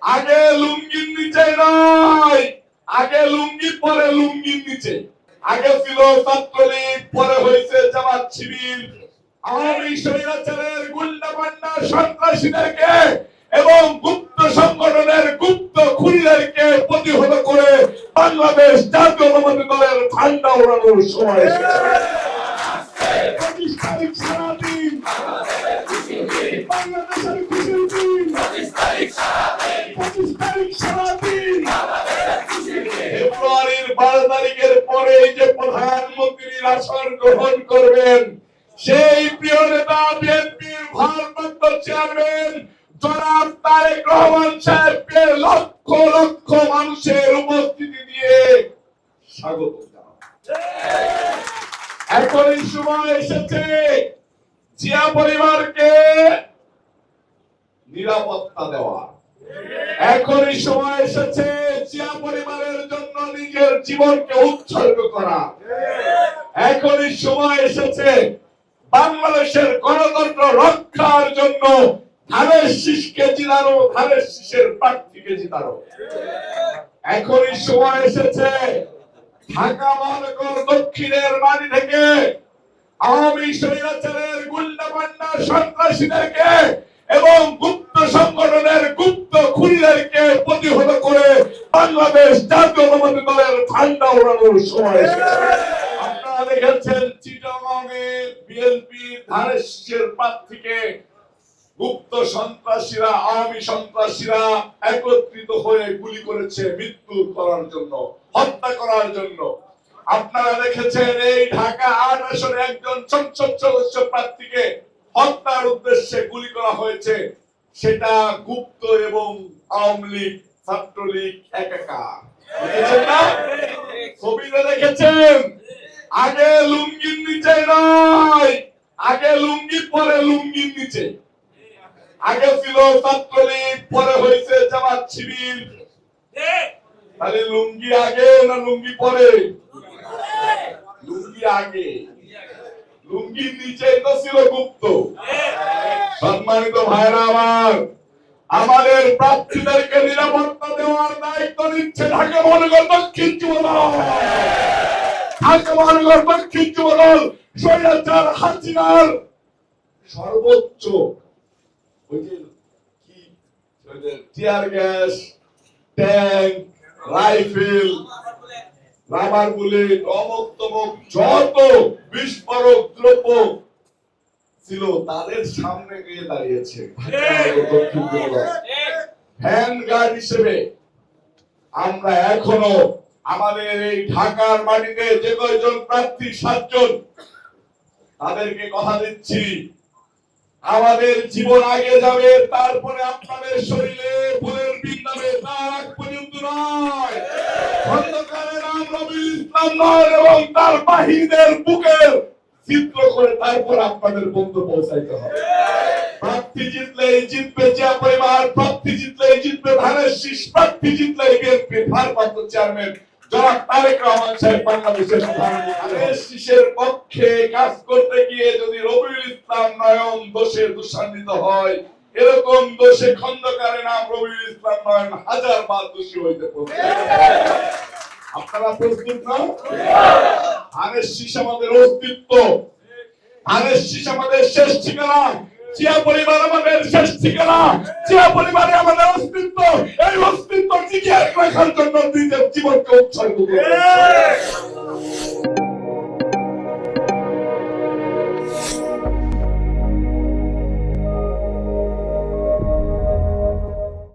আগে লুঙ্গির নিচে নয়, আগে লুঙ্গি পরে লুঙ্গির নিচে। আগে ছিল ছাত্রলীগ, পরে হয়েছে জামাত শিবির। আওয়ামী স্বৈরাচারের গুন্ডা পান্ডা সন্ত্রাসীদেরকে এবং গুপ্ত সংগঠনের গুপ্ত খুনিদেরকে প্রতিহত করে বাংলাদেশ জাতীয়তাবাদী দলের ঠান্ডা ওড়ানোর সময় এসেছে। 25 তারিখ সারাদিন বাংলাদেশের খুশির দিন। 25 তারিখ সারাদিন ফেব্রুয়ারির 12 তারিখের পরে যে প্রধানমন্ত্রীর আসন গ্রহণ করবেন, সেই প্রিয় নেতা বিএনপির ভারপ্রাপ্ত চেয়ারম্যান জনাব তারেক রহমান সাহেবকে লক্ষ লক্ষ মানুষের উপস্থিতি দিয়ে স্বাগত জানাই। এখনই সময় এসেছে জিয়া পরিবারকে নিরাপত্তা দেওয়া। এখনই সময় এসেছে জিয়া পরিবারের জন্য নিজের জীবনকে উৎসর্গ করা। এখনই সময় এসেছে বাংলাদেশের গণতন্ত্র রক্ষার জন্য ধানের শীষকে জিতানো, ধানের শীষের প্রার্থীকে জিতানো। এখনই সময় এসেছে ঢাকা মহানগর দক্ষিণের মাটি থেকে আওয়ামী স্বৈরাচারের গুন্ডা পান্ডা সন্ত্রাসীদেরকে এবং গুপ্ত সংগঠনের গুপ্ত খুনিদেরকে প্রতিহত করে বাংলাদেশ জাতীয়তাবাদী দলের ঠান্ডা ওড়ানোর সময় এসেছে। আপনারা দেখেছেন চিটাগংয়ে বিএনপি ধানের শীষের প্রার্থীকে গুপ্ত সন্ত্রাসীরা, আওয়ামী সন্ত্রাসীরা একত্রিত হয়ে গুলি করেছে মৃত্যু করার জন্য, হত্যা করার জন্য। আপনারা দেখেছেন এই ঢাকা ৮ আসনে একজন সংসদ সদস্য প্রার্থীকে হত্যার উদ্দেশ্যে গুলি করা হয়েছে। সেটা গুপ্ত এবং আওয়ামী লীগ, ছাত্রলীগ একাকার। দেখেছেন না? ছবিতে দেখেছেন। আগে লুঙ্গির নিচে নয়, আগে লুঙ্গি পরে লুঙ্গির নিচে। আগে ছিল ছাত্রলীগ, পরে হয়েছে জামাত শিবির। তাহলে লুঙ্গি আগে না লুঙ্গি পরে? লুঙ্গি আগে, লুঙ্গির নিচে তো ছিল গুপ্ত। সম্মানিত ভাইরা আমার, আমাদের প্রার্থীদেরকে নিরাপত্তা দেওয়ার দায়িত্ব নিচ্ছে ঢাকা মহানগর দক্ষিণ যুবদল। ঢাকা মহানগর দক্ষিণ যুবদল স্বৈরাচার হাসিনার সর্বোচ্চ tear gas, tank, rifle, rubber bullet, অমুক তমুক যত বিস্ফোরক দ্রব্য ছিল তাদের সামনে গিয়ে দাঁড়িয়েছে হ্যান্ড গার্ড হিসেবে। আমরা এখনো আমাদের এই ঢাকার মাটিতে যে কয়জন প্রার্থী 7 জন, তাদেরকে কথা দিচ্ছি আমাদের জীবন আগে যাবে, তারপরে আপনাদের শরীরে ফুলের বিন্দাবে, তার আগ পর্যন্ত নয়। খন্দকারের নাম রবিউল ইসলাম নয় এবং তার বাহিনীদের বুকের চিত্র করে তারপর আপনাদের বন্ধু পৌঁছাইতে হবে। প্রার্থী জিতলেই জিতবে জিয়া পরিবার, প্রার্থী জিতলেই জিতবে ধানের শীষ, প্রার্থী জিতলেই বিএনপি ভারপ্রাপ্ত চেয়ারম্যান জনাব তারেক রহমান সাহেব বাংলাদেশের ধানের শীষের পক্ষে কাজ করতে গিয়ে যদি রবিউল ইসলাম নয়ন দোষে দোষান্বিত হয়, এরকম দোষে খন্দকারের নাম রবিউল ইসলাম নয়ন 1000 বার দোষী হইতে পারে। আপনারা প্রস্তুত না? ধানের শীষ আমাদের অস্তিত্ব, ধানের শীষ আমাদের শেষ ঠিকানা, জিয়া পরিবার আমাদের শেষ ঠিকানা, জিয়া পরিবারে আমাদের অস্তিত্ব। এই অস্তিত্ব টিকিয়ে রাখার জন্য নিজের জীবনকে উৎসর্গ করবে।